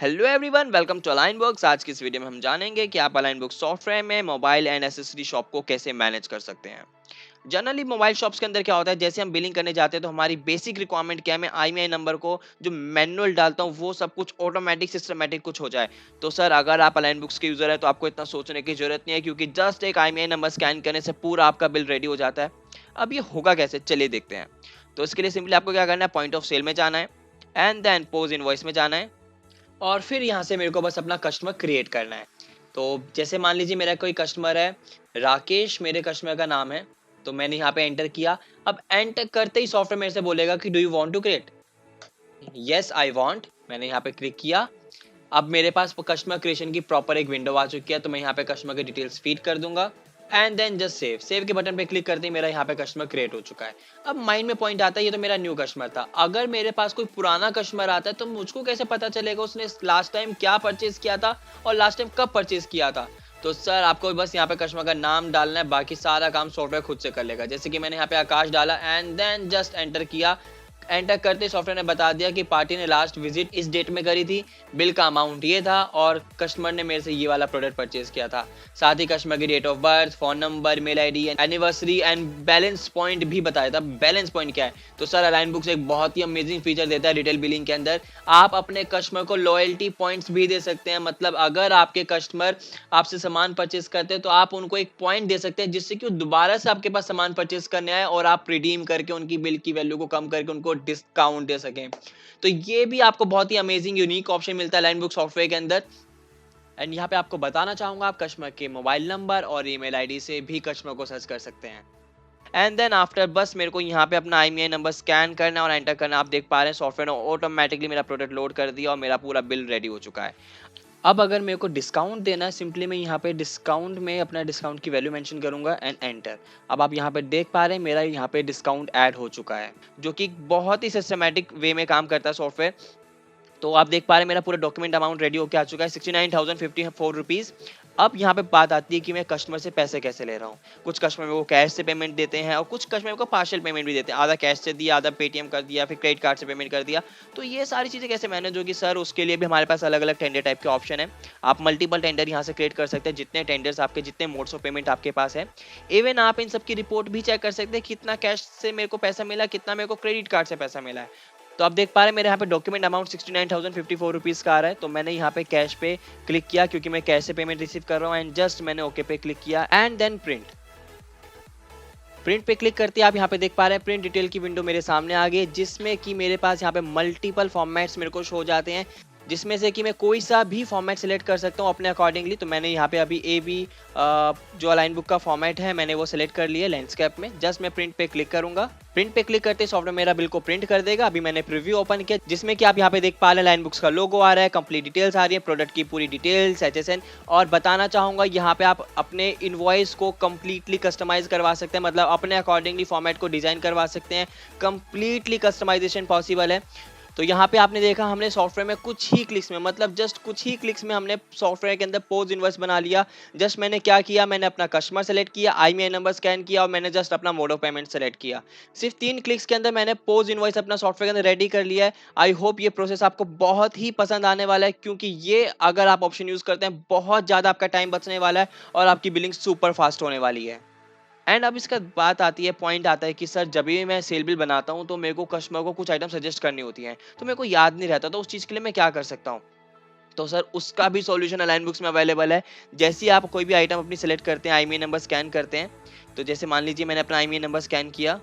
Hello everyone, welcome to Align Books. आज की इस वीडियो में हम जानेंगे कि आप अलाइन बुक सॉफ्टवेयर में मोबाइल एंड एसेसरी शॉप को कैसे मैनेज कर सकते हैं। जनरली मोबाइल शॉप्स के अंदर क्या होता है, जैसे हम बिलिंग करने जाते हैं तो हमारी बेसिक रिक्वायरमेंट क्या है, मैं IMEI नंबर को जो मैनुअल डालता हूँ वो सब कुछ ऑटोमेटिक सिस्टमेटिक कुछ हो जाए। तो सर, अगर आप अलाइन बुक्स के यूजर है तो आपको इतना सोचने की जरूरत नहीं है, क्योंकि जस्ट एक IMEI नंबर स्कैन करने से पूरा आपका बिल रेडी हो जाता है। अब ये होगा कैसे, चलिए देखते हैं। तो इसके लिए सिंपली आपको क्या करना है, पॉइंट ऑफ सेल में जाना है एंड देन पोज इनवॉइस में जाना है और फिर यहाँ से मेरे को बस अपना कस्टमर क्रिएट करना है। तो जैसे मान लीजिए मेरा कोई कस्टमर है, राकेश मेरे कस्टमर का नाम है। तो मैंने यहाँ पे एंटर किया। अब एंटर करते ही सॉफ्टवेयर मेरे से बोलेगा कि do you want to create. Yes I want, मैंने यहाँ पे क्लिक किया। अब मेरे पास कस्टमर क्रिएशन की प्रॉपर एक विंडो आ चुकी है, तो मैं यहाँ पे कस्टमर की डिटेल्स फीड कर दूंगा and then just save. Save के बटन पे क्लिक करते ही मेरा यहाँ पे कस्टमर क्रिएट हो चुका है। अब माइंड में पॉइंट आता है, ये तो मेरा न्यू कस्टमर था। अगर मेरे पास कोई पुराना कस्टमर आता है तो मुझको कैसे पता चलेगा उसने लास्ट टाइम क्या परचेज किया था और लास्ट टाइम कब परचेज किया था। तो सर, आपको बस यहाँ पे कस्टमर का नाम डालना है, बाकी सारा काम सॉफ्टवेयर खुद से कर लेगा। जैसे कि मैंने यहाँ पे आकाश डाला एंड देन जस्ट एंटर किया। एंटर करते सॉफ्टवेयर ने बता दिया कि पार्टी ने लास्ट विजिट इस डेट में करी थी, बिल का अमाउंट ये था और कस्टमर ने मेरे से ये वाला प्रोडक्ट परचेज किया था। साथ ही कस्टमर की date of birth, phone number, mail ID, anniversary and balance point भी बताया था। बैलेंस पॉइंट क्या है, तो सर अलाइन बुक्स एक बहुत ही अमेजिंग फीचर देता है रिटेल बिलिंग के अंदर। आप अपने कस्टमर को लॉयल्टी पॉइंट्स भी दे सकते हैं। मतलब अगर आपके कस्टमर आपसे सामान परचेज करते हैं तो आप उनको एक पॉइंट दे सकते हैं, जिससे कि वो दोबारा से आपके पास सामान परचेज करने आए और आप रिडीम करके उनकी बिल की वैल्यू को कम करके उनको डिस्काउंट दे सकें। तो ये भी आपको बहुत ही अमेजिंग यूनिक ऑप्शन मिलता है लाइन बुक सॉफ्टवेयर के अंदर। एंड यहाँ पे आपको बताना चाहूंगा, आप कस्टमर के मोबाइल नंबर और ईमेल आईडी से भी कस्टमर को सर्च कर सकते हैं। एंड देन आफ्टर बस मेरे को यहाँ पे अपना IMEI नंबर स्कैन करना है और एंटर करना। आप देख पा रहे हैं सॉफ्टवेयर ने ऑटोमेटिकली मेरा प्रोडक्ट लोड कर दिया और मेरा पूरा बिल रेडी हो चुका है। अब अगर मेरे को डिस्काउंट देना है, सिंपली मैं यहाँ पे डिस्काउंट में अपना डिस्काउंट की वैल्यू मेंशन करूंगा एंड एंटर। अब आप यहाँ पे देख पा रहे हैं मेरा यहाँ पे डिस्काउंट ऐड हो चुका है, जो कि बहुत ही सिस्टमैटिक वे में काम करता है सॉफ्टवेयर। तो आप देख पा रहे हैं मेरा पूरा डॉक्यूमेंट अमाउंट रेडी होकर आ चुका है, 69,054 रुपीज़। अब यहाँ पे बात आती है कि मैं कस्टमर से पैसे कैसे ले रहा हूँ। कुछ कस्टमर मेरे को कैश से पेमेंट देते हैं और कुछ कस्टमर को पार्शियल पेमेंट भी देते हैं। आधा कैश से दिया, आधा पेटीएम कर दिया, फिर क्रेडिट कार्ड से पेमेंट कर दिया। तो ये सारी चीज़ें कैसे मैनेज होगी सर, उसके लिए भी हमारे पास अलग अलग टेंडर टाइप के ऑप्शन है। आप मल्टीपल टेंडर यहाँ से क्रिएट कर सकते हैं, जितने टेंडर्स आपके, जितने मोड्स ऑफ पेमेंट आपके पास है। इवन आप इन सब की रिपोर्ट भी चेक कर सकते हैं, कितना कैश से मेरे को पैसा मिला, कितना मेरे को क्रेडिट कार्ड से पैसा मिला है। तो आप देख पा रहे हैं मेरे यहाँ पे डॉक्यूमेंट अमाउंट 69,054 रुपीज़ का आ रहा है। तो मैंने यहाँ पे कैश पे क्लिक किया, क्योंकि मैं कैश से पेमेंट रिसीव कर रहा हूँ एंड जस्ट मैंने ओके पे क्लिक किया एंड देन प्रिंट। प्रिंट पे क्लिक करते आप यहाँ पे देख पा रहे हैं प्रिंट डिटेल की विंडो मेरे सामने आ गई, जिसमें कि मेरे पास यहाँ पे मल्टीपल फॉर्मेट्स मेरे को शो हो जाते हैं, जिसमें से कि मैं कोई सा भी फॉर्मेट सिलेक्ट कर सकता हूँ अपने अकॉर्डिंगली। तो मैंने यहाँ पे अभी AB जो अलाइन बुक का फॉर्मेट है मैंने वो सिलेक्ट कर लिया लैंडस्केप में। जस्ट मैं प्रिंट पे क्लिक करूंगा। प्रिंट पे क्लिक करते सॉफ्टवेयर मेरा बिल को प्रिंट कर देगा। अभी मैंने प्रीव्यू ओपन किया, जिसमें कि आप यहाँ पे देख पा रहे हैं लाइन बुक्स का लोगो आ रहा है, कंप्लीट डिटेल्स आ रही है, प्रोडक्ट की पूरी डिटेल्स, HSN। और बताना चाहूंगा यहाँ पे आप अपने इनवॉइस को कंप्लीटली कस्टमाइज करवा सकते हैं, मतलब अपने अकॉर्डिंगली फॉर्मेट को डिजाइन करवा सकते हैं। कंप्लीटली कस्टमाइजेशन पॉसिबल है। तो यहाँ पे आपने देखा हमने सॉफ्टवेयर में कुछ ही क्लिक्स में, मतलब जस्ट कुछ ही क्लिक्स में हमने सॉफ्टवेयर के अंदर पोज इनवॉइस बना लिया। जस्ट मैंने क्या किया, मैंने अपना कस्टमर सेलेक्ट किया, IMEI नंबर स्कैन किया और मैंने जस्ट अपना मोड ऑफ पेमेंट सेलेक्ट किया। सिर्फ 3 क्लिक्स के अंदर मैंने पोज इनवॉइस अपना सॉफ्टवेयर के अंदर रेडी कर लिया है। आई होप ये प्रोसेस आपको बहुत ही पसंद आने वाला है, क्योंकि ये अगर आप ऑप्शन यूज करते हैं बहुत ज़्यादा आपका टाइम बचने वाला है और आपकी बिलिंग सुपर फास्ट होने वाली है। एंड अब इसका बात आती है, पॉइंट आता है कि सर जब भी मैं सेल बिल बनाता हूँ तो मेरे को कस्टमर को कुछ आइटम सजेस्ट करनी होती हैं, तो मेरे को याद नहीं रहता, तो उस चीज़ के लिए मैं क्या कर सकता हूँ। तो सर उसका भी सॉल्यूशन अलाइन बुक्स में अवेलेबल है। जैसे ही आप कोई भी आइटम अपनी सेलेक्ट करते हैं, IMEI नंबर स्कैन करते हैं। तो जैसे मान लीजिए मैंने अपना IMEI नंबर स्कैन किया,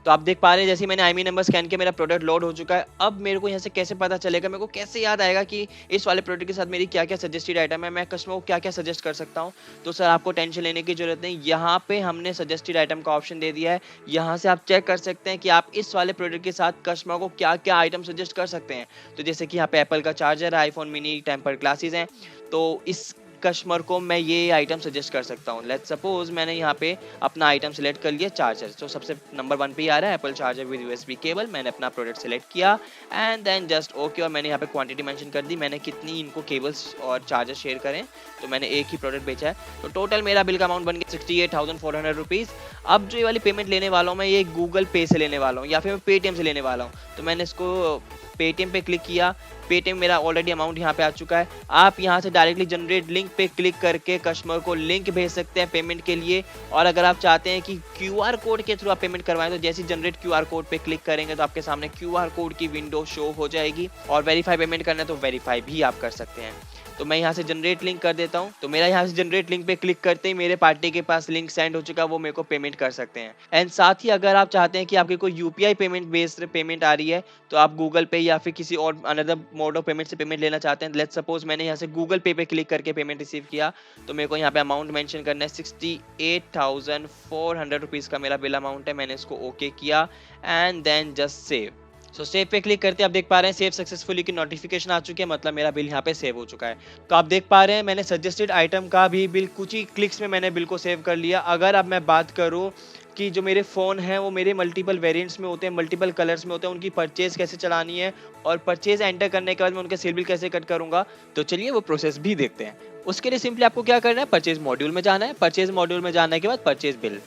तो आप देख पा रहे हैं जैसे ही मैंने IMEI नंबर स्कैन किया मेरा प्रोडक्ट लोड हो चुका है। अब मेरे को यहाँ से कैसे पता चलेगा, मेरे को कैसे याद आएगा कि इस वाले प्रोडक्ट के साथ मेरी क्या क्या सजेस्टेड आइटम है, मैं कस्टमर को क्या क्या सजेस्ट कर सकता हूँ। तो सर आपको टेंशन लेने की जरूरत नहीं, यहाँ पे हमने सजेस्टेड आइटम का ऑप्शन दे दिया है। यहाँ से आप चेक कर सकते हैं कि आप इस वाले प्रोडक्ट के साथ कस्टमर को क्या क्या आइटम सजेस्ट कर सकते हैं। तो जैसे कि यहाँ पे एप्पल का चार्जर है, iPhone मिनी, टेम्पर्ड ग्लासेस हैं। तो इस कस्टमर को मैं ये आइटम सजेस्ट कर सकता हूँ। लेट्स सपोज मैंने यहाँ पे अपना आइटम सेलेक्ट कर लिया, चार्जर। तो सबसे नंबर 1 पे ही आ रहा है Apple charger with USB cable. मैंने अपना प्रोडक्ट सेलेक्ट किया एंड देन जस्ट ओके, और मैंने यहाँ पे क्वांटिटी मेंशन कर दी, मैंने कितनी इनको केबल्स और चार्जर शेयर करें। तो मैंने एक ही प्रोडक्ट बेचा है। तो टोटल मेरा बिल का अमाउंट बन गया 68,400 रुपीज़। अब जो ये वाली पेमेंट लेने वाला हूँ मैं, ये गूगल पे से लेने वाला हूँ या फिर मैं पेटीएम से लेने वाला हूँ। तो मैंने इसको पेटीएम पे क्लिक किया, पेटीएम मेरा ऑलरेडी अमाउंट यहाँ पे आ चुका है। आप यहाँ से डायरेक्टली जनरेट लिंक पे क्लिक करके कस्टमर को लिंक भेज सकते हैं पेमेंट के लिए। और अगर आप चाहते हैं कि क्यूआर कोड के थ्रू आप पेमेंट करवाएं तो जैसे जनरेट क्यूआर कोड पे क्लिक करेंगे तो आपके सामने क्यूआर कोड की विंडो शो हो जाएगी, और वेरीफाई पेमेंट करना है तो वेरीफाई भी आप कर सकते हैं। तो मैं यहाँ से जनरेट लिंक कर देता हूँ। तो मेरा यहाँ से जनरेट लिंक पे क्लिक करते ही मेरे पार्टी के पास लिंक सेंड हो चुका है, वो मेरे को पेमेंट कर सकते हैं। एंड साथ ही अगर आप चाहते हैं कि आपकी कोई यूपीआई पेमेंट बेस्ड पेमेंट आ रही है तो आप गूगल पे या फिर किसी और अनदर मोड ऑफ पेमेंट से पेमेंट लेना चाहते हैं, लेट्स सपोज मैंने यहाँ से गूगल पे क्लिक करके पेमेंट रिसीव किया, तो मेरे को यहाँ पे अमाउंट मेंशन करना है 68,400 रुपीज़ का मेरा बिल अमाउंट है। मैंने इसको ओके किया and then just save. So save पे क्लिक करते आप देख पा रहे हैं सेव सक्सेसफुली की नोटिफिकेशन आ चुकी है, मतलब मेरा बिल यहाँ पे सेव हो चुका है। तो आप देख पा रहे हैं मैंने सजेस्टेड आइटम का भी बिल कुछ ही क्लिक्स में मैंने बिल को सेव कर लिया। अगर अब मैं बात करूँ कि जो मेरे फ़ोन हैं वो मेरे मल्टीपल वेरिएंट्स में होते हैं, मल्टीपल कलर्स में होते हैं, उनकी परचेज़ कैसे चलानी है और परचेज़ एंटर करने के बाद मैं उनका सेल बिल कैसे कट करूँगा, तो चलिए वो प्रोसेस भी देखते हैं। उसके लिए सिंपली आपको क्या करना है, परचेज़ मॉड्यूल में जाना है। परचेज़ मॉड्यूल में जाने के बाद परचेज़ बिल,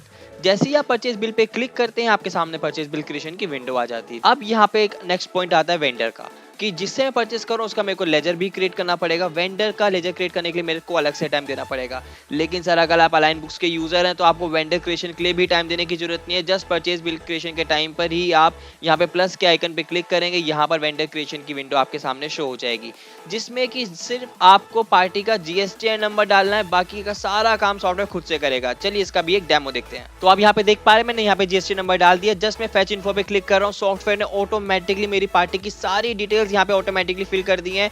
जैसे ही आप परचेज बिल पे क्लिक करते हैं आपके सामने परचेज बिल क्रिएशन की विंडो आ जाती है। अब यहाँ पे एक नेक्स्ट पॉइंट आता है वेंडर का, कि जिससे मैं परचेस करूँ उसका मेरे को लेजर भी क्रिएट करना पड़ेगा। वेंडर का लेजर क्रिएट करने के लिए मेरे को अलग से टाइम देना पड़ेगा। लेकिन सर अगर आप अलाइन बुक्स के यूजर हैं तो आपको वेंडर क्रिएशन के लिए भी टाइम देने की जरूरत नहीं है। जस्ट परचेज बिल क्रिएशन के टाइम पर ही आप यहाँ पे प्लस के आइकन पे क्लिक करेंगे, यहाँ पर वेंडर क्रिएशन की विंडो आपके सामने शो हो जाएगी, जिसमें कि सिर्फ आपको पार्टी का जीएसटी नंबर डालना है, बाकी का सारा काम सॉफ्टवेयर खुद से करेगा। चलिए इसका भी एक डेमो देखते हैं। तो आप यहाँ पे देख पा रहे हैं मैंने यहाँ पे जीएसटी नंबर डाल दिया। जस्ट मैं फेच इन्फो पे क्लिक कर रहा हूँ, सॉफ्टवेयर ने ऑटोमेटिकली मेरी पार्टी की सारी डिटेल्स यहाँ पे ऑटोमेटिकली फिल कर दी हैं।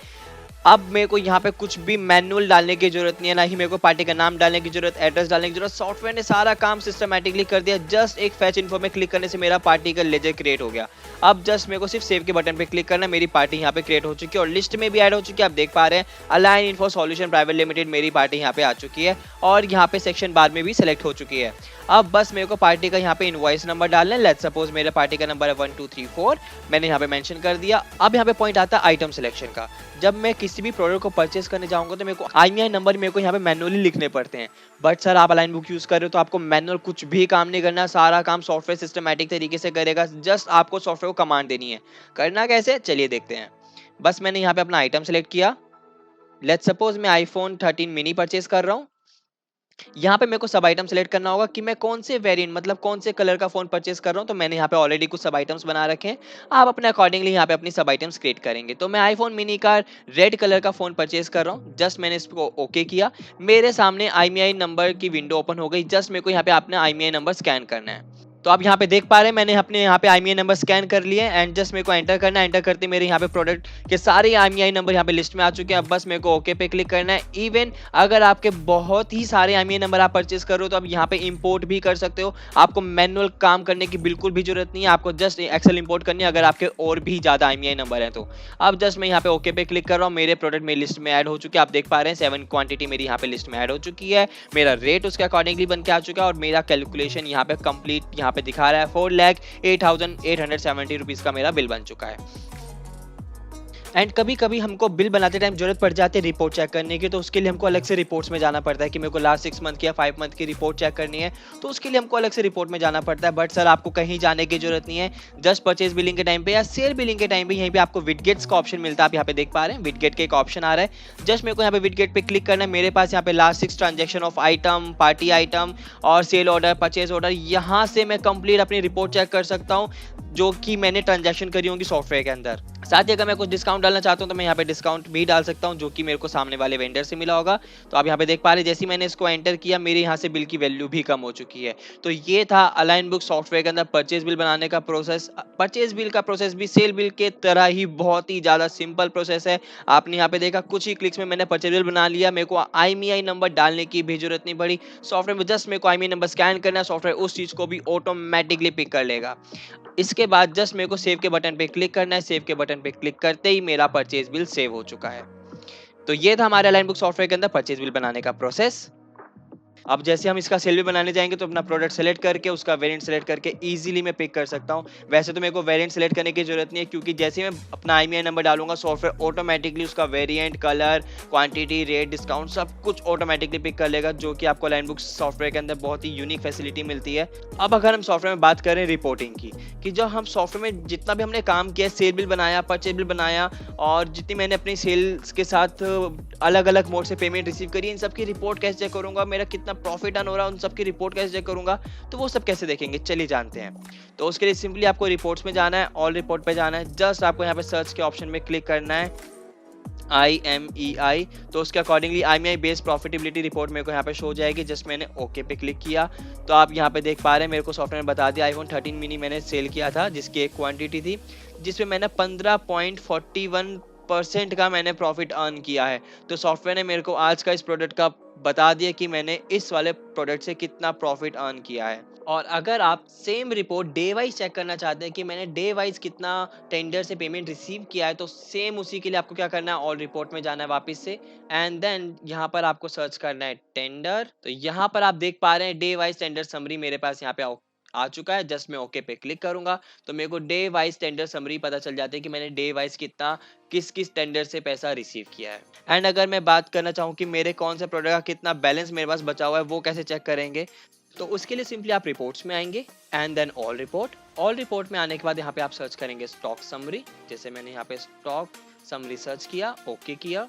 अब मेरे को यहाँ पे कुछ भी मैनुअल डालने की जरूरत नहीं है, ना ही मेरे को पार्टी का नाम डालने की जरूरत, एड्रेस डालने की जरूरत। सॉफ्टवेयर ने सारा काम सिस्टमैटिकली कर दिया। जस्ट एक फेच इन्फो में क्लिक करने से मेरा पार्टी का लेजर क्रिएट हो गया। अब जस्ट मेरे को सिर्फ सेव के बटन पे क्लिक करना है, मेरी पार्टी यहाँ पे क्रिएट हो चुकी है और लिस्ट में भी ऐड हो चुकी है। आप देख पा रहे हैं align info solution private limited मेरी पार्टी यहाँ पे आ चुकी है और यहाँ पे सेक्शन बाद में भी सिलेक्ट हो चुकी है। अब बस मेरे को पार्टी का यहाँ पे इनवॉइस नंबर डालना है। लेट्स सपोज मेरे पार्टी का नंबर है 1234, मैंने यहाँ पे मेंशन कर दिया। अब यहाँ पे पॉइंट आता है आइटम सिलेक्शन का। जब मैं किसी भी प्रोडक्ट को परचेस करने जाऊंगा तो मेरे को आईएमईआई नंबर मेरे को यहाँ पे मैनुअली लिखने पड़ते हैं। बट सर आप अलाइन बुक यूज कर रहे हो तो आपको मैनुअल कुछ भी काम नहीं करना, सारा काम सॉफ्टवेयर सिस्टमैटिक तरीके से करेगा। जस्ट आपको सॉफ्टवेयर को कमांड देनी है। करना कैसे, चलिए देखते हैं। बस मैंने यहाँ पे अपना आइटम सेलेक्ट किया। लेट्स सपोज मैं आईफोन 13 मिनी परचेस कर रहा हूँ। यहाँ पे मेरे को सब आइटम सेलेक्ट करना होगा कि मैं कौन से वेरिएंट मतलब कौन से कलर का फोन परचेस कर रहा हूँ। तो मैंने यहाँ पे ऑलरेडी कुछ सब आइटम्स बना रखे हैं। आप अपने अकॉर्डिंगली यहाँ पे अपनी सब आइटम्स क्रिएट करेंगे। तो मैं आईफोन मिनी का रेड कलर का फोन परचेस कर रहा हूँ। जस्ट मैंने इसको ओके किया, मेरे सामने आईएमईआई नंबर की विंडो ओपन हो गई। जस्ट मेरे को यहाँ पे अपना आईएमईआई नंबर स्कैन करना है। तो आप यहाँ पे देख पा रहे हैं मैंने अपने यहाँ पे आईएमईआई नंबर स्कैन कर लिए एंड जस्ट मेरे को एंटर करना है। एंटर करते मेरे यहाँ पे प्रोडक्ट के सारे आईएमईआई नंबर यहाँ पे लिस्ट में आ चुके हैं। अब बस मेरे को ओके पे क्लिक करना है। इवन अगर आपके बहुत ही सारे आईएमईआई नंबर आप परचेस कर रहे हो तो आप यहाँ पे इंपोर्ट भी कर सकते हो। आपको मैनुअल काम करने की बिल्कुल भी जरूरत नहीं है, आपको जस्ट एक्सेल इंपोर्ट करनी है अगर आपके और भी ज्यादा आईएमईआई नंबर है तो। अब जस्ट मैं यहाँ पे ओके पे क्लिक कर रहा हूँ। मेरे प्रोडक्ट मेरी लिस्ट में ऐड हो चुके हैं। आप देख पा रहे हैं 7 क्वांटिटी मेरी यहाँ पे लिस्ट में ऐड हो चुकी है। मेरा रेट उसके अकॉर्डिंगली बन के आ चुका है और मेरा कैलकुलेशन यहाँ पे कंप्लीट यहाँ पे दिखा रहा है। 4,08,870 रुपीज का मेरा बिल बन चुका है। एंड कभी कभी हमको बिल बनाते टाइम जरूरत पड़ जाती है रिपोर्ट चेक करने की, तो उसके लिए हमको अलग से रिपोर्ट्स में जाना पड़ता है कि मेरे को लास्ट 6 मंथ की या 5 मंथ की रिपोर्ट चेक करनी है, तो उसके लिए हमको अलग से रिपोर्ट में जाना पड़ता है। बट सर आपको कहीं जाने की जरूरत नहीं है। जस्ट परचेज बिलिंग के टाइम पे या सेल बिलिंग के टाइम पे यहीं पे आपको विडगेट्स का ऑप्शन मिलता है। आप यहाँ पे देख पा रहे हैं विडगेट का एक ऑप्शन आ रहा है। जस्ट मेरे को यहाँ पे विडगेट पे क्लिक करना है। मेरे पास यहाँ पे last 6 transaction of item, party item और सेल ऑर्डर, परचेज ऑर्डर, यहाँ से मैं कंप्लीट अपनी रिपोर्ट चेक कर सकता हूँ जो कि मैंने ट्रांजैक्शन करी होंगी सॉफ्टवेयर के अंदर। साथ ही अगर मैं कुछ डिस्काउंट डालना चाहता हूं तो मैं यहाँ पे डिस्काउंट भी डाल सकता हूं जो कि मेरे को सामने वाले वेंडर से मिला होगा। तो आप यहाँ पे देख पा रहे हैं जैसे ही मैंने इसको एंटर किया मेरे यहाँ से बिल की वैल्यू भी कम हो चुकी है। तो ये था अलाइन बुक सॉफ्टवेयर के अंदर परचेज बिल बनाने का प्रोसेस। परचेज बिल का प्रोसेस भी सेल बिल के तरह ही बहुत ही ज्यादा सिंपल प्रोसेस है। आपने यहाँ पे देखा कुछ ही क्लिक्स में मैंने परचेज बिल बना लिया। मेरे को आईएमईआई नंबर डालने की भी जरूरत नहीं पड़ी। सॉफ्टवेयर में जस्ट मेरे को आईएमईआई नंबर स्कैन करना है, सॉफ्टवेयर उस चीज को भी ऑटोमेटिकली पिक कर लेगा। इसके बाद जस्ट मेरे को सेव के बटन पे क्लिक करना है। सेव के बटन पे क्लिक करते ही मेरा परचेज बिल सेव हो चुका है। तो ये था हमारे अलाइन बुक सॉफ्टवेयर के अंदर परचेज बिल बनाने का प्रोसेस। अब जैसे हम इसका सेल भी बनाने जाएँगे तो अपना प्रोडक्ट सेलेक्ट करके उसका वेरिएंट सेलेक्ट करके ईज़िली मैं पिक कर सकता हूँ। वैसे तो मेरे को वेरिएंट सेलेक्ट करने की ज़रूरत नहीं है, क्योंकि जैसे ही मैं अपना IMEI नंबर डालूँगा सॉफ्टवेयर ऑटोमैटिकली उसका variant, colour, quantity, rate, discount सब कुछ ऑटोमैटिकली पिक कर लेगा, जो कि आपको लाइनबुक सॉफ्टवेयर के अंदर बहुत ही यूनिक फैसिलिटी मिलती है। अब अगर हम सॉफ्टवेयर में बात करें रिपोर्टिंग की, कि जो हम सॉफ्टवेयर में जितना भी हमने काम किया, सेल बिल बनाया, परचेज बिल बनाया और जितनी मैंने अपनी सेल्स के साथ अलग-अलग मोड से पेमेंट रिसीव करी, इन सब की रिपोर्ट कैसे चेक करूँगा, मेरा कितना प्रॉफिट अर्न हो रहा है, उन सब की रिपोर्ट कैसे चेक करूँगा, तो वो सब कैसे देखेंगे, चलिए जानते हैं। तो उसके लिए सिंपली आपको रिपोर्ट्स में जाना है, ऑल रिपोर्ट पे जाना है, जस्ट आपको यहाँ पे सर्च के ऑप्शन में क्लिक करना है, IMEI, तो उसके accordingly IMEI based profitability report मेरे को यहाँ पे शो हो जाएगी। जस्ट मैंने ओके पे क्लिक किया तो आप यहाँ पे देख पा रहे हैं, मेरे को सॉफ्टवेयर ने बता दिया आईफोन 13 मिनी मैंने सेल किया था, जिसकी एक क्वांटिटी थी, जिसमें मैंने 15.41% का मैंने प्रॉफिट अर्न किया है। तो सॉफ्टवेयर ने मेरे को आज का इस प्रोडक्ट का बता दिया कि मैंने इस वाले प्रोडक्ट से कितना प्रॉफिट अर्न किया है। और अगर आप same report day wise check करना चाहते हैं कि मैंने डे वाइज कितना टेंडर से पेमेंट रिसीव किया है, तो सेम उसी के लिए आपको क्या करना है, ऑल रिपोर्ट में जाना है वापस से, एंड देन यहाँ पर आपको सर्च करना है टेंडर। तो यहाँ पर आप देख पा रहे हैं डे वाइज टेंडर समरी मेरे पास यहाँ पे आ चुका है। जस्ट मैं ओके पे क्लिक करूंगा तो मेरे को डे वाइज टेंडर समरी पता चल जाती है कि मैंने डे वाइज कितना किस किस टेंडर से पैसा रिसीव किया है। एंड अगर मैं बात करना चाहूँ कि मेरे कौन से प्रोडक्ट का कितना बैलेंस मेरे पास बचा हुआ है, वो कैसे चेक करेंगे, तो उसके लिए सिंपली आप रिपोर्ट्स में आएंगे एंड देन ऑल रिपोर्ट में आने के बाद यहाँ पे आप सर्च करेंगे स्टॉक समरी। जैसे मैंने यहाँ पे स्टॉक समरी सर्च किया, ओके किया,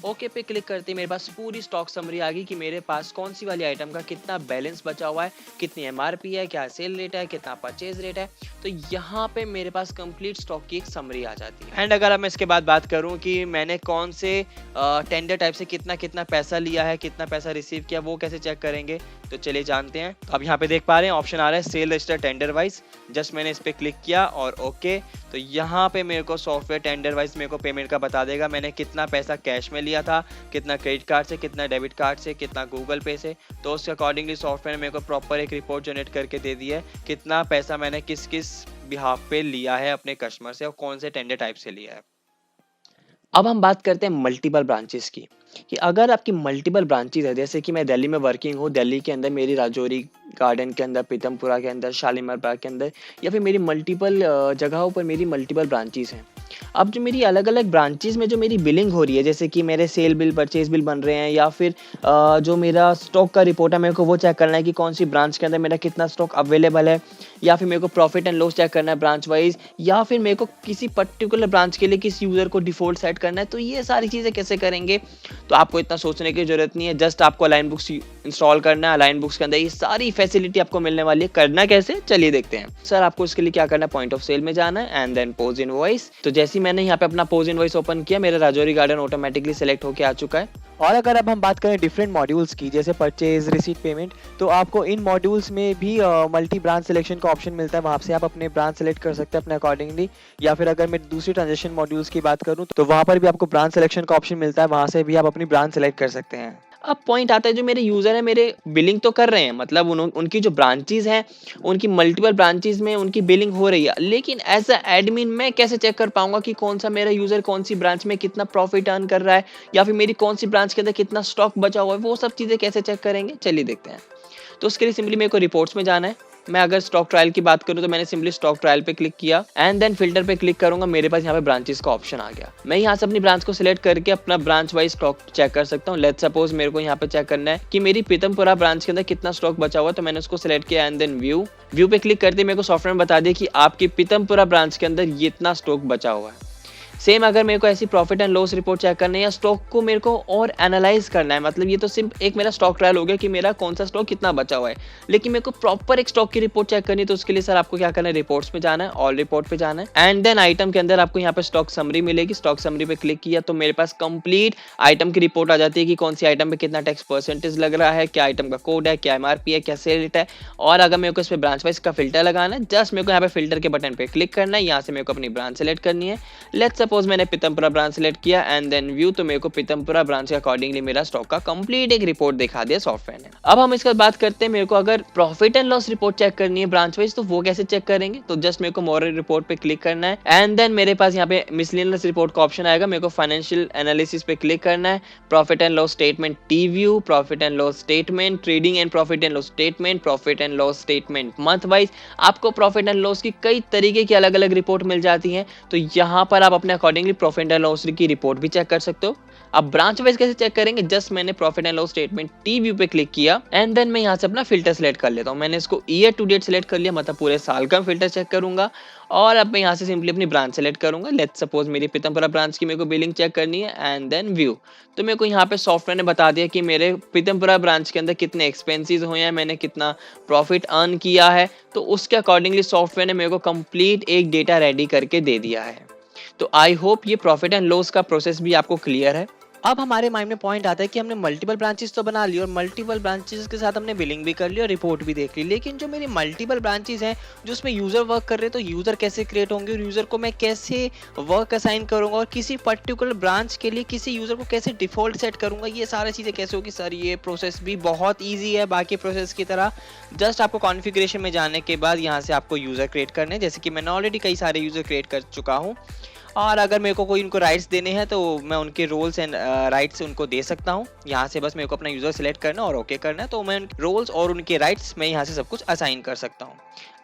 ओके पे क्लिक करते ही मेरे पास पूरी स्टॉक समरी आ गई कि मेरे पास कौन सी वाली आइटम का कितना बैलेंस बचा हुआ है, कितनी MRP है, क्या सेल रेट है, कितना परचेज रेट है। तो यहाँ पे मेरे पास कंप्लीट स्टॉक की एक समरी आ जाती है। एंड अगर अब मैं इसके बाद बात करूँ कि मैंने कौन से टेंडर टाइप से कितना कितना पैसा लिया है, कितना पैसा रिसीव किया, वो कैसे चेक करेंगे, तो चलिए जानते हैं। तो अब यहाँ पे देख पा रहे हैं ऑप्शन आ रहा है cell register tender wise. Just मैंने इस पे क्लिक किया और ओके, तो यहाँ पे मेरे को सॉफ्टवेयर टेंडर वाइज मेरे को पेमेंट का बता देगा मैंने कितना पैसा कैश में लिया था, कितना क्रेडिट कार्ड से, कितना डेबिट कार्ड से, कितना गूगल पे से। तो उसके अकॉर्डिंगली सॉफ्टवेयर ने मेरे को प्रॉपर एक रिपोर्ट जनरेट करके दे दी है कितना पैसा मैंने किस किस बिहाफ पे लिया है अपने कस्टमर से और कौन से टेंडर टाइप से लिया है। अब हम बात करते हैं मल्टीपल ब्रांचेस की, कि अगर आपकी मल्टीपल ब्रांचेस है, जैसे कि मैं दिल्ली में वर्किंग हूँ, दिल्ली के अंदर मेरी राजौरी गार्डन के अंदर, पीतमपुरा के अंदर, शालीमार बाग के अंदर, या फिर मेरी मल्टीपल जगहों पर मेरी मल्टीपल ब्रांचेस हैं। अब जो मेरी अलग अलग ब्रांचेस में जो मेरी बिलिंग हो रही है, जैसे कि मेरे सेल बिल, परचेज बिल बन रहे हैं, या फिर जो मेरा स्टॉक का रिपोर्ट है, मेरे को वो चेक करना है कि कौन सी ब्रांच के अंदर मेरा कितना स्टॉक अवेलेबल है, या फिर मेरे को प्रॉफिट एंड लॉस चेक करना है ब्रांच वाइज, या फिर मेरे को किसी पर्टिकुलर ब्रांच के लिए किस यूज़र को डिफ़ॉल्ट सेट करना है। तो ये सारी चीज़ें कैसे करेंगे, तो आपको इतना सोचने की ज़रूरत नहीं है। जस्ट आपको अलाइन बुक्स इंस्टॉल करना है। अलाइन बुक्स के अंदर ये सारी फैसिलिटी आपको मिलने वाली है। करना कैसे, चलिए देखते हैं। सर आपको इसके लिए क्या करना है, पॉइंट ऑफ सेल में जाना है एंड देन पोज इनवॉइस। तो जैसे ही मैंने यहाँ पे अपना पोज इनवॉइस ओपन किया, मेरा राजौरी गार्डन ऑटोमेटिकली सेलेक्ट होकर आ चुका है। और अगर अब हम बात करें डिफरेंट मॉड्यूल्स की, जैसे परचेज, रिसीट, पेमेंट, तो आपको इन मॉड्यूल्स में भी मल्टी ब्रांच सिलेक्शन का ऑप्शन मिलता है। वहाँ से आप अपने ब्रांच सेलेक्ट कर सकते हैं अपने अकॉर्डिंगली। या फिर अगर मैं दूसरी ट्रांजेक्शन मॉड्यूल्स की बात करूँ तो वहाँ पर भी आपको ब्रांच सिलेक्शन का ऑप्शन मिलता है। वहाँ से भी आप अपनी ब्रांच सेलेक्ट कर सकते हैं। अब पॉइंट आता है, जो मेरे यूजर है मेरे बिलिंग तो कर रहे हैं, मतलब उनकी जो ब्रांचेस हैं, उनकी मल्टीपल ब्रांचेस में उनकी बिलिंग हो रही है, लेकिन एज अ एडमिन मैं कैसे चेक कर पाऊंगा कि कौन सा मेरा यूजर कौन सी ब्रांच में कितना प्रॉफिट अर्न कर रहा है, या फिर मेरी कौन सी ब्रांच के अंदर कितना स्टॉक बचा हुआ है, वो सब चीजें कैसे चेक करेंगे, चलिए देखते हैं। तो उसके लिए सिंपली मेरे को रिपोर्ट्स में जाना है। मैं अगर स्टॉक ट्रायल की बात करूं तो मैंने सिंपली स्टॉक ट्रायल पे क्लिक किया एंड देन फिल्टर पे क्लिक करूंगा। मेरे पास यहाँ पे ब्रांचेस का ऑप्शन आ गया। मैं यहाँ से अपनी ब्रांच को सिलेक्ट करके अपना ब्रांच वाइज स्टॉक चेक कर सकता हूँ। लेट्स सपोज मेरे को यहाँ पे चेक करना है कि मेरी पीतमपुरा ब्रांच के अंदर कितना स्टॉक बचा हुआ है, तो मैंने उसको सिलेक्ट किया एंड देन व्यू पे क्लिक करते मेरे को सॉफ्टवेयर बता दिया कि आपकी पीतमपुरा ब्रांच के अंदर ये इतना स्टॉक बचा हुआ है। सेम अगर मेरे को ऐसी profit and loss report check करना है या स्टॉक को मेरे को और एनालाइज करना है, मतलब ये तो सिर्फ एक मेरा स्टॉक ट्रायल हो गया कि मेरा कौन सा स्टॉक कितना बचा हुआ है, लेकिन मेरे को प्रॉपर एक स्टॉक की रिपोर्ट चेक करनी है। तो उसके लिए सर आपको क्या करना है, रिपोर्ट्स में जाना है, ऑल रिपोर्ट पे जाना है एंड देन आइटम के अंदर आपको यहाँ पे स्टॉक समरी मिलेगी। स्टॉक समरी पे क्लिक किया तो मेरे पास कंप्लीट आइटम की रिपोर्ट आ जाती है कि कौन सी आइटम पे कितना टैक्स परसेंटेज लग रहा है, क्या आइटम का कोड है, क्या MRP है, क्या सेल रेट है। और अगर मेरे को इस पे ब्रांच वाइज का फिल्टर लगाना है, जस्ट मेरे को यहाँ पे फिल्टर के बटन पे क्लिक करना है। यहाँ से मेरे को अपनी ब्रांच सेलेक्ट करनी है। लेट्स सपोज मैंने पीतमपुरा ब्रांच सेलेक्ट किया एंड देन व्यू, तो मेरे को पीतमपुरा ब्रांच के अकॉर्डिंगली मेरा स्टॉक का कंप्लीट एक रिपोर्ट दिखा दिया सॉफ्टवेयर ने। अब हम इसके बाद बात करते हैं, मेरे को अगर profit and loss report check करनी है ब्रांच वाइज, तो वो कैसे चेक करेंगे। तो जस्ट मेरे को मोर रिपोर्ट पे क्लिक करना है एंड देन मेरे पास यहाँ पे मिसलेनियस रिपोर्ट का ऑप्शन आएगा। मेरे को फाइनेंशियल एनालिसिस पे क्लिक करना है, profit and loss statement T view, profit and loss statement, trading and profit and loss statement, profit and loss statement month wise. आपको प्रॉफिट एंड लॉस की कई तरीके की अलग अलग रिपोर्ट मिल जाती है, तो यहाँ पर आप अपने अकॉर्डिंगली प्रॉफिट एंड लॉस की रिपोर्ट भी चेक कर सकते हो। अब ब्रांच वाइज कैसे चेक करेंगे, जस्ट मैंने profit and loss statement T view पे क्लिक किया एंड देन मैं यहाँ से अपना फिल्टर सेलेक्ट कर लेता हूँ। मैंने इसको ईयर टू डेट सेलेक्ट कर लिया, मतलब पूरे साल का फिल्टर चेक करूंगा। और अब मैं यहाँ से सिंपली अपनी ब्रांच सेलेक्ट करूंगा। लेट्स सपोज मेरी पीतमपुरा ब्रांच की मेरे को बिलिंग चेक करनी है एंड देन व्यू। तो मेरे को यहाँ पे सॉफ्टवेयर ने बता दिया कि मेरे पीतमपुरा ब्रांच के अंदर कितने एक्सपेंसेस हुए हैं, मैंने कितना प्रॉफिट अर्न किया है। तो उसके अकॉर्डिंगली सॉफ्टवेयर ने मेरे को कंप्लीट एक डेटा रेडी करके दे दिया है। तो आई होप ये प्रॉफिट एंड लॉस का प्रोसेस भी आपको क्लियर है। अब हमारे माइंड में पॉइंट आता है कि हमने मल्टीपल ब्रांचेस तो बना ली और मल्टीपल ब्रांचेस के साथ हमने बिलिंग भी कर ली और रिपोर्ट भी देख ली, लेकिन जो मेरी मल्टीपल ब्रांचेस हैं जो उसमें यूज़र वर्क कर रहे हैं, तो यूज़र कैसे क्रिएट होंगे और यूज़र को मैं कैसे वर्क असाइन करूंगा और किसी पर्टिकुलर ब्रांच के लिए किसी यूज़र को कैसे डिफ़ॉल्ट सेट करूंगा, ये सारी चीज़ें कैसे होगी। सर ये प्रोसेस भी बहुत ईजी है बाकी प्रोसेस की तरह। जस्ट आपको कॉन्फ़िगरेशन में जाने के बाद यहाँ से आपको यूज़र क्रिएट करने हैं, जैसे कि मैंने ऑलरेडी कई सारे यूज़र क्रिएट कर चुका हूँ। और अगर मेरे को कोई उनको राइट्स देने हैं तो मैं उनके रोल्स एंड राइट्स उनको दे सकता हूँ। यहाँ से बस मेरे को अपना यूज़र सेलेक्ट करना और ओके करना है, तो मैं रोल्स और उनके राइट्स मैं यहाँ से सब कुछ असाइन कर सकता हूँ।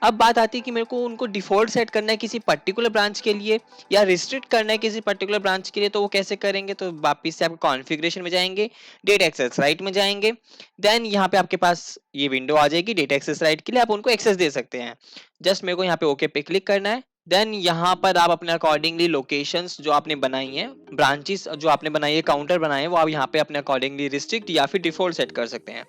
अब बात आती है कि मेरे को उनको डिफ़ॉल्ट सेट करना है किसी पर्टिकुलर ब्रांच के लिए या रिस्ट्रिक्ट करना है किसी पर्टिकुलर ब्रांच के लिए, तो वो कैसे करेंगे। तो वापस से आप कॉन्फ़िगरेशन में जाएंगे, डेटा एक्सेस राइट में जाएंगे, देन यहाँ पे आपके पास ये विंडो आ जाएगी डेटा एक्सेस राइट के लिए, आप उनको एक्सेस दे सकते हैं। जस्ट मेरे को यहाँ पे ओके पे क्लिक करना है। देन यहाँ पर आप अपने अकॉर्डिंगली लोकेशंस जो आपने बनाई हैं, ब्रांचेस जो आपने बनाई है, काउंटर बनाए हैं, वो आप यहाँ पे अपने अकॉर्डिंगली रिस्ट्रिक्ट या फिर डिफॉल्ट सेट कर सकते हैं।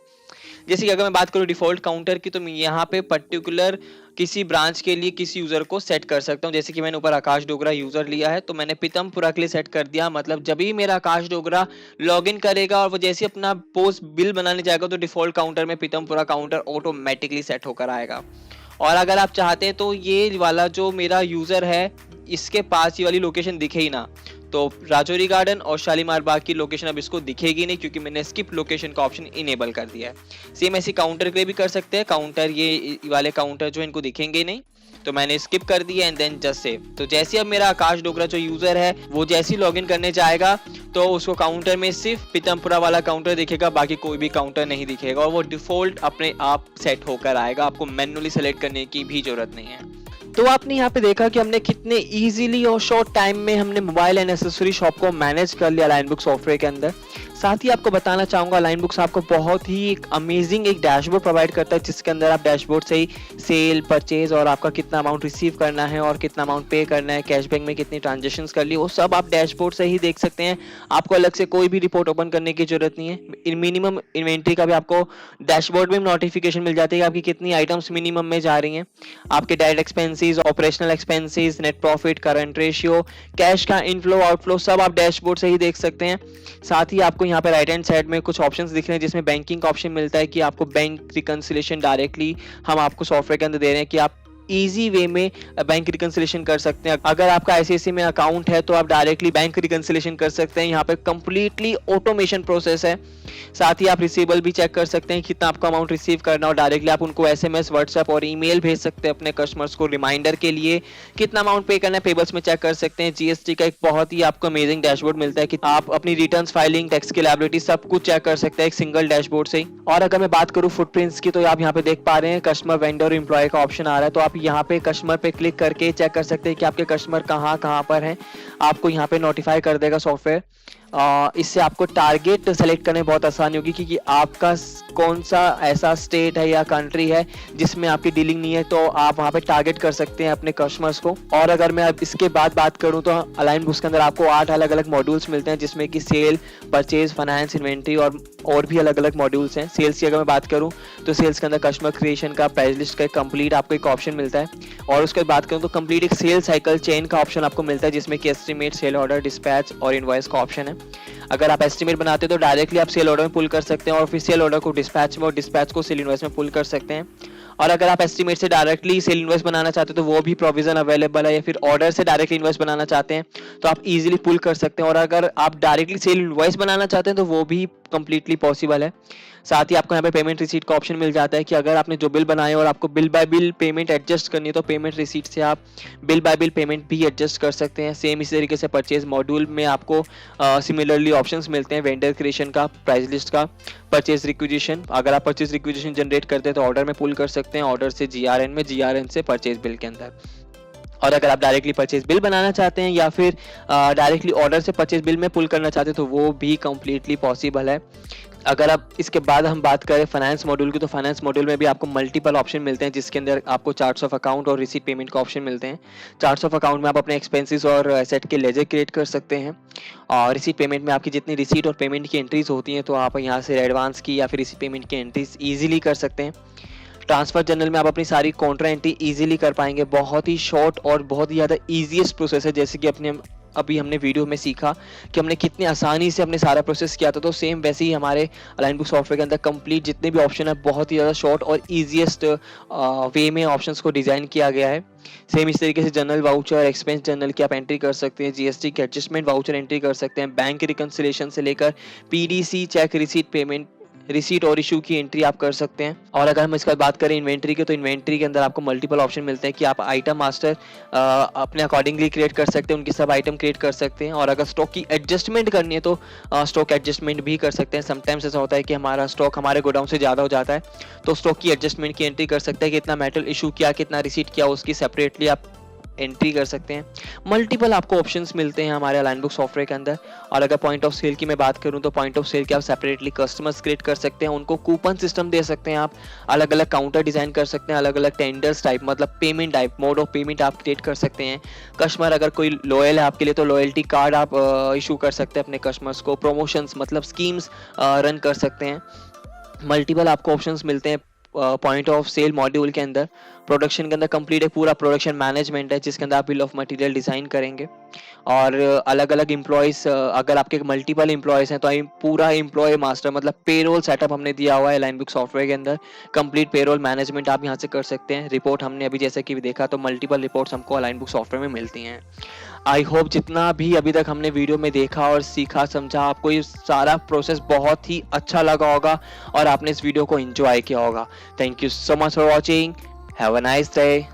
जैसे कि अगर मैं बात करूँ डिफॉल्ट काउंटर की, तो मैं यहाँ पे पर्टिकुलर किसी ब्रांच के लिए किसी यूजर को सेट कर सकता हूँ। जैसे कि मैंने ऊपर आकाश डोगरा यूजर लिया है, तो मैंने पीतमपुरा के लिए सेट कर दिया। मतलब जब भी मेरा आकाश डोगरा लॉगिन करेगा और वो जैसे अपना पोस्ट बिल बनाने जाएगा, तो डिफॉल्ट काउंटर में पीतमपुरा काउंटर ऑटोमेटिकली सेट होकर आएगा। और अगर आप चाहते हैं तो ये वाला जो मेरा यूजर है इसके पास ये वाली लोकेशन दिखे ही ना, तो राजौरी गार्डन और शालीमार बाग की लोकेशन अब इसको दिखेगी नहीं, क्योंकि मैंने स्किप लोकेशन का ऑप्शन इनेबल कर दिया है। सेम ऐसे काउंटर के लिए भी कर सकते हैं। काउंटर ये वाले काउंटर जो इनको दिखेंगे नहीं, तो मैंने स्किप कर दिया एंड देन जस्ट सेव। तो जैसे अब मेरा आकाश डोगरा जो यूजर है वो जैसे ही लॉगिन करने जाएगा, तो उसको काउंटर में सिर्फ पीतमपुरा वाला काउंटर दिखेगा, बाकी कोई भी काउंटर नहीं दिखेगा और वो डिफॉल्ट अपने आप सेट होकर आएगा। आपको मैन्युअली सेलेक्ट करने की भी जरूरत नहीं है। तो आपने यहाँ पे देखा कि हमने कितने इजीली और शॉर्ट टाइम में हमने मोबाइल एंड एसेसरी शॉप को मैनेज कर लिया अलाइन बुक्स सॉफ्टवेयर के अंदर। साथ ही आपको बताना चाहूँगा अलाइन बुक्स आपको बहुत ही एक अमेजिंग एक डैशबोर्ड प्रोवाइड करता है, जिसके अंदर आप डैशबोर्ड से ही सेल, परचेज और आपका कितना अमाउंट रिसीव करना है और कितना अमाउंट पे करना है, कैशबैक में कितनी ट्रांजेक्शंस कर ली, वो सब आप डैशबोर्ड से ही देख सकते हैं। आपको अलग से कोई भी रिपोर्ट ओपन करने की जरूरत नहीं है। मिनिमम इन्वेंट्री का भी आपको डैशबोर्ड में नोटिफिकेशन मिल जाती है कि आपकी कितनी आइटम्स मिनिमम में जा रही हैं, आपके direct expenses, operational expenses, net profit, current ratio, cash का इनफ्लो आउटफ्लो सब आप डैशबोर्ड से ही देख सकते हैं। साथ ही आपको यहाँ पे राइट हैंड साइड में कुछ ऑप्शंस दिख रहे हैं, जिसमें बैंकिंग का ऑप्शन मिलता है कि आपको बैंक रिकंसिलेशन डायरेक्टली हम आपको सॉफ्टवेयर के अंदर दे रहे हैं कि आप इजी वे में बैंक रिकंसिलेशन कर सकते हैं। अगर आपका आईसीआईसीआई में अकाउंट है तो आप डायरेक्टली बैंक रिकंसिलेशन कर सकते हैं। यहाँ पे कंप्लीटली ऑटोमेशन प्रोसेस है। साथ ही आप रिसीवेबल भी चेक कर सकते हैं कितना आपका अमाउंट रिसीव करना, और डायरेक्टली आप उनको एसएमएस, व्हाट्सएप और ईमेल भेज सकते हैं अपने कस्टमर्स को रिमाइंडर के लिए कितना अमाउंट पे करना है। पेबल्स में चेक कर सकते हैं। जीएसटी का एक बहुत ही आपको अमेजिंग डैशबोर्ड मिलता है कि आप अपनी रिटर्न्स फाइलिंग, टैक्स की लायबिलिटी सब कुछ चेक कर सकते हैं एक सिंगल डैशबोर्ड से ही। और अगर मैं बात करूँ फुटप्रिंट्स की, तो आप यहाँ पे देख पा रहे हैं कस्टमर, वेंडर, एम्प्लॉय का ऑप्शन आ रहा है। तो आप यहाँ पे कस्टमर पे क्लिक करके चेक कर सकते हैं कि आपके कस्टमर कहाँ पर हैं। आपको यहाँ पे नोटिफाई कर देगा सॉफ्टवेयर। इससे आपको टारगेट सेलेक्ट करने में बहुत आसानी होगी, क्योंकि आपका कौन सा ऐसा स्टेट है या कंट्री है जिसमें आपकी डीलिंग नहीं है, तो आप वहाँ पे टारगेट कर सकते हैं अपने कस्टमर्स को। और अगर मैं अब इसके बाद बात करूँ तो अलाइन बुक्स के अंदर आपको 8 अलग अलग मॉड्यूल्स मिलते हैं, जिसमें कि सेल, परचेज, फाइनेंस, इन्वेंट्री और भी अलग अलग मॉड्यूल्स हैं। सेल्स की अगर मैं बात करूँ तो सेल्स के अंदर कस्टमर क्रिएशन का, प्राइस लिस्ट का कंप्लीट आपको एक ऑप्शन मिलता है। और उसके बाद बात करूँ तो कंप्लीट एक सेल साइकिल चेन का ऑप्शन आपको मिलता है, जिसमें कि एस्टिमेट, सेल ऑर्डर, डिस्पैच और इनवॉइस का ऑप्शन है। अगर आप एस्टिमेट बनाते हैं तो डायरेक्टली आप सेल ऑर्डर में पुल कर सकते हैं और फिर सेल ऑर्डर को डिस्पैच में और डिस्पैच को सेल इनवॉइस में पुल कर सकते हैं। और अगर आप एस्टिमेट से डायरेक्टली सेल इनवॉइस बनाना चाहते हो तो वो भी प्रोविजन अवेलेबल है, या फिर ऑर्डर से डायरेक्टली इनवॉइस बनाना चाहते हैं तो आप इजीली पुल कर सकते हैं। और अगर आप डायरेक्टली सेल इनवॉइस बनाना चाहते हैं तो वो भी कंप्लीटली पॉसिबल है। साथ ही आपको यहाँ पे पेमेंट रिसीट का ऑप्शन मिल जाता है कि अगर आपने जो बिल बनाए और आपको bill bye bill payment adjust करनी है तो पेमेंट रिसीट से आप बिल बाय बिल पेमेंट भी एडजस्ट कर सकते हैं। सेम इसी तरीके से परचेज मॉड्यूल में आपको सिमिलरली ऑप्शंस मिलते हैं, वेंडर क्रिएशन का, प्राइस लिस्ट का, परचेज रिक्विजिशन। अगर आप परचेज रिक्विजिशन जनरेट करते हैं तो ऑर्डर में पुल कर सकते हैं, ऑर्डर से जीआरएन में, जीआरएन से परचेज बिल के अंदर। और अगर आप डायरेक्टली परचेज बिल बनाना चाहते हैं या फिर डायरेक्टली ऑर्डर से परचेज बिल में पुल करना चाहते हैं तो वो भी कंप्लीटली पॉसिबल है। अगर आप इसके बाद हम बात करें फाइनेंस मॉड्यूल की, तो फाइनेंस मॉड्यूल में भी आपको मल्टीपल ऑप्शन मिलते हैं जिसके अंदर आपको चार्ट्स ऑफ अकाउंट और रिसीट पेमेंट का ऑप्शन मिलते हैं। चार्ट्स ऑफ अकाउंट में आप अपने एक्सपेंसेस और एसेट के लेजर क्रिएट कर सकते हैं, और रिसीट पेमेंट में आपकी जितनी रिसीट और पेमेंट की एंट्रीज होती हैं तो आप यहाँ से एडवांस की या फिर रिसीट पेमेंट की एंट्रीज ईजिली कर सकते हैं। ट्रांसफर जर्नल में आप अपनी सारी कॉन्ट्रा एंट्री इजीली कर पाएंगे। बहुत ही शॉर्ट और बहुत ही ज़्यादा ईजीएस्ट प्रोसेस है, जैसे कि अपने अभी हमने वीडियो में सीखा कि हमने कितनी आसानी से अपने सारा प्रोसेस किया था, तो सेम वैसे ही हमारे अलाइन बुक सॉफ्टवेयर के अंदर कंप्लीट जितने भी ऑप्शन है बहुत ही ज़्यादा शॉर्ट और ईजीएस्ट वे में ऑप्शंस को डिज़ाइन किया गया है। सेम इस तरीके से जनरल वाउचर, एक्सपेंस जर्नल की आप एंट्री कर सकते हैं, जीएसटी के एडजस्टमेंट वाउचर एंट्री कर सकते हैं, बैंक रिकंसिलेशन से लेकर PDC, cheque, receipt payment, receipt और इशू की एंट्री आप कर सकते हैं। और अगर हम इसका बात करें इन्वेंट्री की, तो इन्वेंट्री के अंदर आपको मल्टीपल ऑप्शन मिलते हैं कि आप आइटम मास्टर अपने अकॉर्डिंगली क्रिएट कर सकते हैं, उनकी सब आइटम क्रिएट कर सकते हैं। और अगर स्टॉक की एडजस्टमेंट करनी है तो स्टॉक एडजस्टमेंट भी कर सकते हैं। समटाइम्स ऐसा होता है कि हमारा स्टॉक हमारे गोडाउन से ज़्यादा हो जाता है तो स्टॉक की एडजस्टमेंट की एंट्री कर सकते हैं, कितना मेटल इशू किया, कितना रिसीट किया, उसकी सेपरेटली आप एंट्री कर सकते हैं। मल्टीपल आपको ऑप्शंस मिलते हैं हमारे अलाइन बुक सॉफ्टवेयर के अंदर। और अगर पॉइंट ऑफ सेल की मैं बात करूं तो पॉइंट ऑफ सेल के आप सेपरेटली कस्टमर्स क्रिएट कर सकते हैं, उनको कूपन सिस्टम दे सकते हैं, आप अलग अलग काउंटर डिजाइन कर सकते हैं, अलग अलग टेंडर्स टाइप मतलब payment type, mode of payment आप क्रिएट कर सकते हैं। कस्टमर अगर कोई लॉयल है आपके लिए तो लॉयल्टी कार्ड आप इशू कर सकते हैं अपने कस्टमर्स को, प्रमोशंस मतलब स्कीम्स रन कर सकते हैं। मल्टीपल आपको ऑप्शंस मिलते हैं पॉइंट ऑफ सेल मॉड्यूल के अंदर। प्रोडक्शन के अंदर कंप्लीट एक पूरा प्रोडक्शन मैनेजमेंट है जिसके अंदर आप बिल ऑफ मटेरियल डिजाइन करेंगे। और अलग अलग एम्प्लॉयज़, अगर आपके मल्टीपल एम्प्लॉयज़ हैं तो पूरा एम्प्लॉय मास्टर मतलब पेरोल सेटअप हमने दिया हुआ है लाइन बुक सॉफ्टवेयर के अंदर। कंप्लीट पेरोल मैनेजमेंट आप यहाँ से कर सकते हैं। रिपोर्ट हमने अभी जैसे कि देखा तो मल्टीपल रिपोर्ट्स हमको लाइन बुक सॉफ्टवेयर में मिलती हैं। आई होप जितना भी अभी तक हमने वीडियो में देखा और सीखा समझा, आपको ये सारा प्रोसेस बहुत ही अच्छा लगा होगा और आपने इस वीडियो को एंजॉय किया होगा। Thank you so much for watching. Have a nice day.